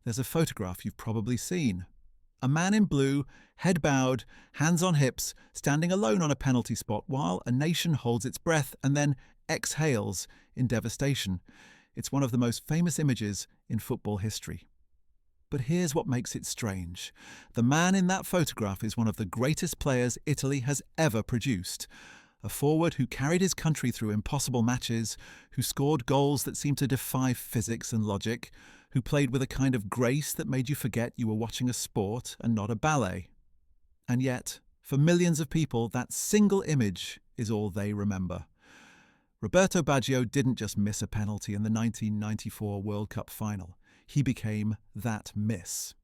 there's a photograph you've probably seen. A man in blue, head bowed, hands on hips, standing alone on a penalty spot while a nation holds its breath and then exhales in devastation. It's one of the most famous images in football history. But here's what makes it strange. The man in that photograph is one of the greatest players Italy has ever produced. A forward who carried his country through impossible matches, who scored goals that seemed to defy physics and logic, who played with a kind of grace that made you forget you were watching a sport and not a ballet. And yet, for millions of people, that single image is all they remember. Roberto Baggio didn't just miss a penalty in the 1994 World Cup final. He became that miss.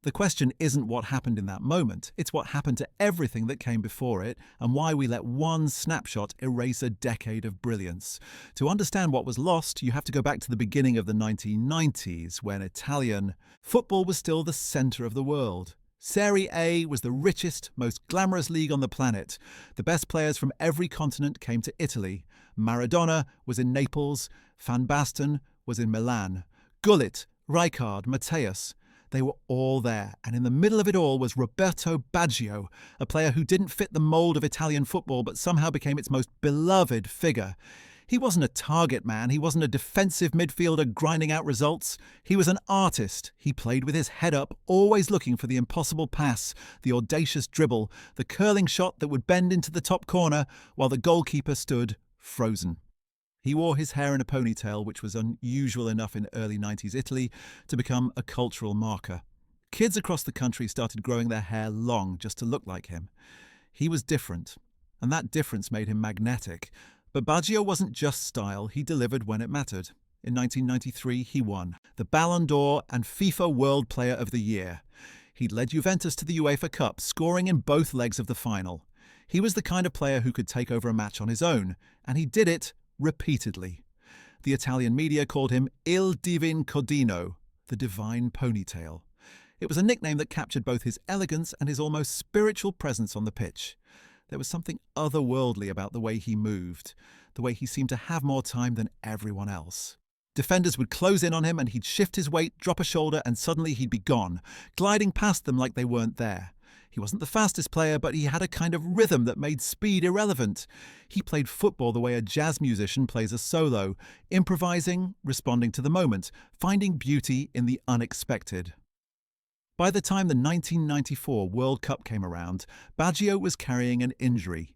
The question isn't what happened in that moment, it's what happened to everything that came before it and why we let one snapshot erase a decade of brilliance. To understand what was lost, you have to go back to the beginning of the 1990s, when Italian football was still the centre of the world. Serie A was the richest, most glamorous league on the planet. The best players from every continent came to Italy. Maradona was in Naples, Van Basten was in Milan, Gullit, Rijkaard, Matthäus. They were all there, and in the middle of it all was Roberto Baggio, a player who didn't fit the mould of Italian football but somehow became its most beloved figure. He wasn't a target man, he wasn't a defensive midfielder grinding out results. He was an artist. He played with his head up, always looking for the impossible pass, the audacious dribble, the curling shot that would bend into the top corner while the goalkeeper stood frozen. He wore his hair in a ponytail, which was unusual enough in early 90s Italy to become a cultural marker. Kids across the country started growing their hair long just to look like him. He was different, and that difference made him magnetic. But Baggio wasn't just style, he delivered when it mattered. In 1993, he won the Ballon d'Or and FIFA World Player of the Year. He'd led Juventus to the UEFA Cup, scoring in both legs of the final. He was the kind of player who could take over a match on his own, and he did it repeatedly. The Italian media called him Il Divin Codino, the divine ponytail. It was a nickname that captured both his elegance and his almost spiritual presence on the pitch. There was something otherworldly about the way he moved, the way he seemed to have more time than everyone else. Defenders would close in on him and he'd shift his weight, drop a shoulder, and suddenly he'd be gone, gliding past them like they weren't there. He wasn't the fastest player, but he had a kind of rhythm that made speed irrelevant. He played football the way a jazz musician plays a solo, improvising, responding to the moment, finding beauty in the unexpected. By the time the 1994 World Cup came around, Baggio was carrying an injury.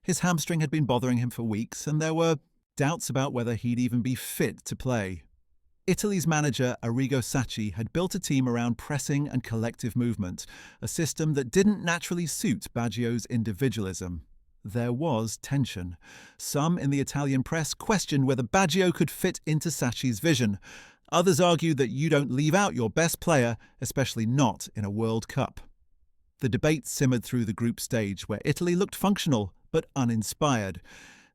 His hamstring had been bothering him for weeks, and there were doubts about whether he'd even be fit to play. Italy's manager, Arrigo Sacchi, had built a team around pressing and collective movement, a system that didn't naturally suit Baggio's individualism. There was tension. Some in the Italian press questioned whether Baggio could fit into Sacchi's vision. Others argued that you don't leave out your best player, especially not in a World Cup. The debate simmered through the group stage, where Italy looked functional but uninspired.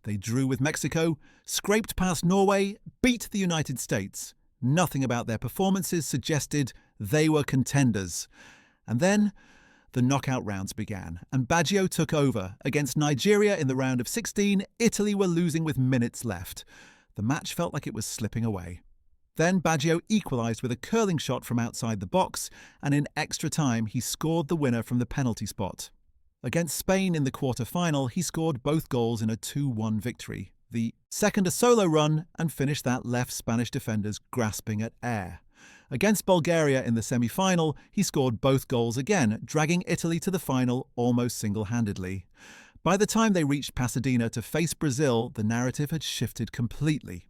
They drew with Mexico, scraped past Norway, beat the United States. Nothing about their performances suggested they were contenders. And then the knockout rounds began, and Baggio took over. Against Nigeria in the round of 16, Italy were losing with minutes left. The match felt like it was slipping away. Then Baggio equalised with a curling shot from outside the box, and in extra time he scored the winner from the penalty spot. Against Spain in the quarter-final, he scored both goals in a 2-1 victory. The second a solo run and finished that left Spanish defenders grasping at air. Against Bulgaria in the semi-final, he scored both goals again, dragging Italy to the final almost single-handedly. By the time they reached Pasadena to face Brazil, the narrative had shifted completely.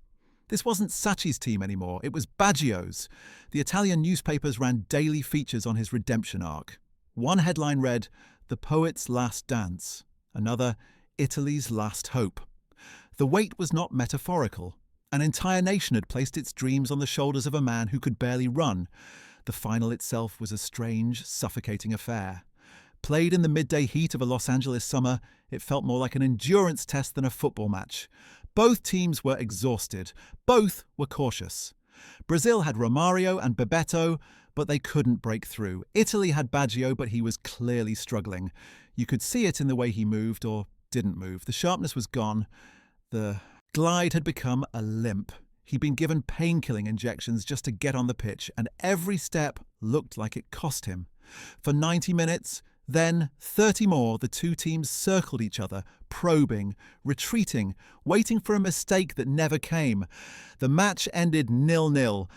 This wasn't Sacchi's team anymore, it was Baggio's. The Italian newspapers ran daily features on his redemption arc. One headline read, "The Poet's Last Dance." Another, "Italy's Last Hope." The weight was not metaphorical. An entire nation had placed its dreams on the shoulders of a man who could barely run. The final itself was a strange, suffocating affair. Played in the midday heat of a Los Angeles summer, it felt more like an endurance test than a football match. Both teams were exhausted. Both were cautious. Brazil had Romario and Bebeto, but they couldn't break through. Italy had Baggio, but he was clearly struggling. You could see it in the way he moved or didn't move. The sharpness was gone. The glide had become a limp. He'd been given pain-killing injections just to get on the pitch, and every step looked like it cost him. For 90 minutes, then 30 more, the two teams circled each other, probing, retreating, waiting for a mistake that never came. The match ended 0-0.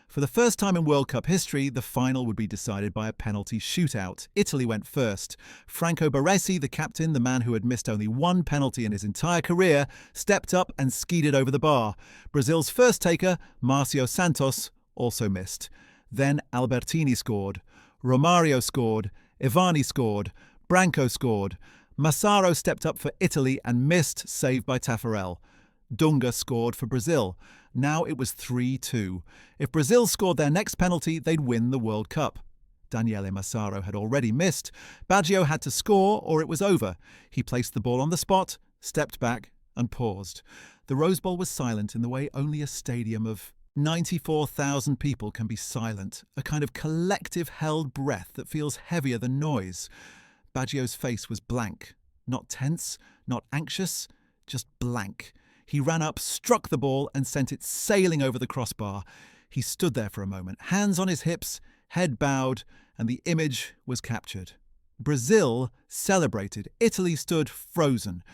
For the first time in World Cup history, the final would be decided by a penalty shootout. Italy went first. Franco Baresi, the captain, the man who had missed only one penalty in his entire career, stepped up and skied it over the bar. Brazil's first taker, Marcio Santos, also missed. Then Albertini scored. Romario scored. Ivani scored. Branco scored. Massaro stepped up for Italy and missed, saved by Taffarel. Dunga scored for Brazil. Now it was 3-2. If Brazil scored their next penalty, they'd win the World Cup. Daniele Massaro had already missed. Baggio had to score or it was over. He placed the ball on the spot, stepped back and paused. The Rose Bowl was silent in the way only a stadium of 94,000 people can be silent, a kind of collective held breath that feels heavier than noise. Baggio's face was blank, not tense, not anxious, just blank. He ran up, struck the ball and sent it sailing over the crossbar. He stood there for a moment, hands on his hips, head bowed, and the image was captured. Brazil celebrated. Italy stood frozen.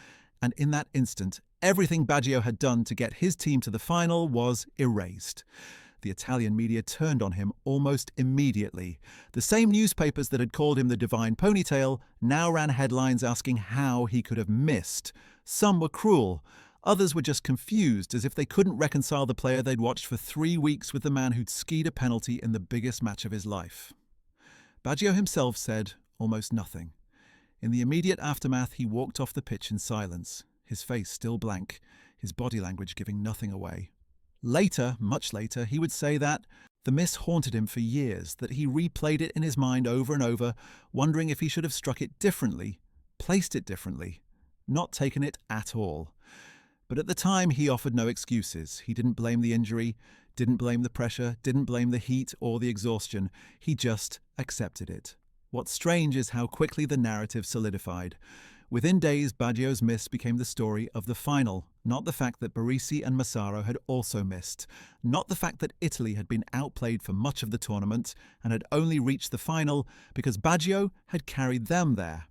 And in that instant, everything Baggio had done to get his team to the final was erased. The Italian media turned on him almost immediately. The same newspapers that had called him the divine ponytail now ran headlines asking how he could have missed. Some were cruel. Others were just confused, as if they couldn't reconcile the player they'd watched for 3 weeks with the man who'd skied a penalty in the biggest match of his life. Baggio himself said almost nothing. In the immediate aftermath, he walked off the pitch in silence, his face still blank, his body language giving nothing away. Later, much later, he would say that the miss haunted him for years, that he replayed it in his mind over and over, wondering if he should have struck it differently, placed it differently, not taken it at all. But at the time, he offered no excuses. He didn't blame the injury, didn't blame the pressure, didn't blame the heat or the exhaustion. He just accepted it. What's strange is how quickly the narrative solidified. Within days, Baggio's miss became the story of the final, not the fact that Baresi and Massaro had also missed, not the fact that Italy had been outplayed for much of the tournament and had only reached the final because Baggio had carried them there.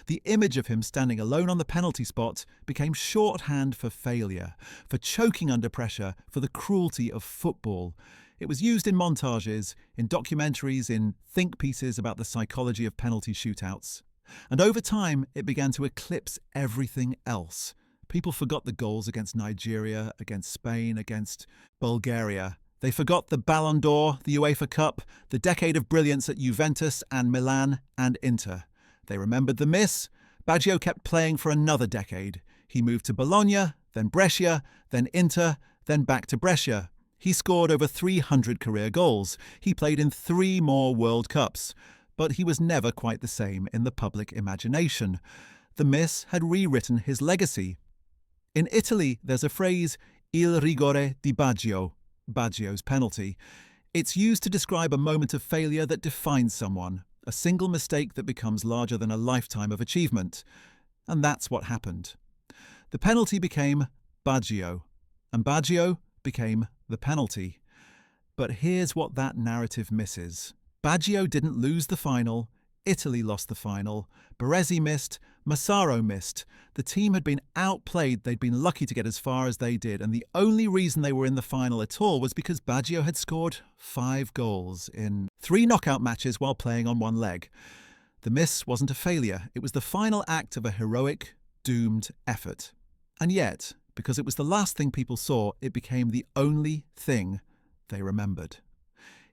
The image of him standing alone on the penalty spot became shorthand for failure, for choking under pressure, for the cruelty of football. It was used in montages, in documentaries, in think pieces about the psychology of penalty shootouts. And over time, it began to eclipse everything else. People forgot the goals against Nigeria, against Spain, against Bulgaria. They forgot the Ballon d'Or, the UEFA Cup, the decade of brilliance at Juventus and Milan and Inter. They remembered the miss. Baggio kept playing for another decade. He moved to Bologna, then Brescia, then Inter, then back to Brescia. He scored over 300 career goals. He played in 3 more World Cups. But he was never quite the same in the public imagination. The miss had rewritten his legacy. In Italy, there's a phrase, il rigore di Baggio, Baggio's penalty. It's used to describe a moment of failure that defines someone, a single mistake that becomes larger than a lifetime of achievement. And that's what happened. The penalty became Baggio, and Baggio became the penalty. But here's what that narrative misses. Baggio didn't lose the final, Italy lost the final, Baresi missed, Massaro missed. The team had been outplayed, they'd been lucky to get as far as they did, and the only reason they were in the final at all was because Baggio had scored 5 goals in 3 knockout matches while playing on one leg. The miss wasn't a failure, it was the final act of a heroic, doomed effort. And yet, because it was the last thing people saw, it became the only thing they remembered.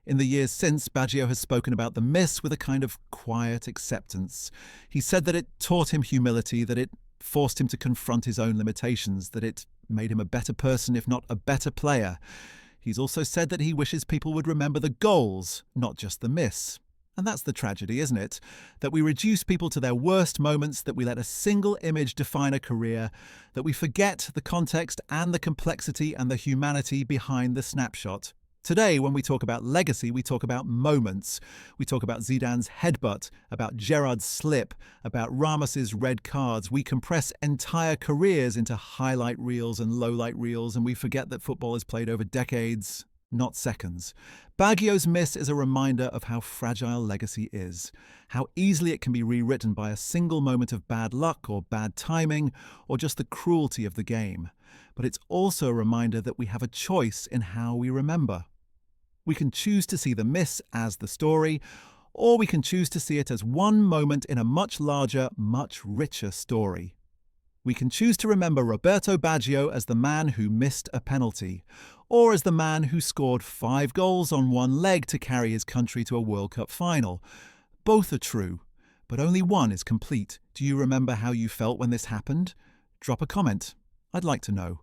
In the years since, Baggio has spoken about the miss with a kind of quiet acceptance. He said that it taught him humility, that it forced him to confront his own limitations, that it made him a better person, if not a better player. He's also said that he wishes people would remember the goals, not just the miss. And that's the tragedy, isn't it? That we reduce people to their worst moments, that we let a single image define a career, that we forget the context and the complexity and the humanity behind the snapshot. Today, when we talk about legacy, we talk about moments. We talk about Zidane's headbutt, about Gerrard's slip, about Ramos's red cards. We compress entire careers into highlight reels and lowlight reels, and we forget that football is played over decades, not seconds. Baggio's miss is a reminder of how fragile legacy is, how easily it can be rewritten by a single moment of bad luck or bad timing, or just the cruelty of the game. But it's also a reminder that we have a choice in how we remember. We can choose to see the miss as the story, or we can choose to see it as one moment in a much larger, much richer story. We can choose to remember Roberto Baggio as the man who missed a penalty, or as the man who scored 5 goals on one leg to carry his country to a World Cup final. Both are true, but only one is complete. Do you remember how you felt when this happened? Drop a comment. I'd like to know.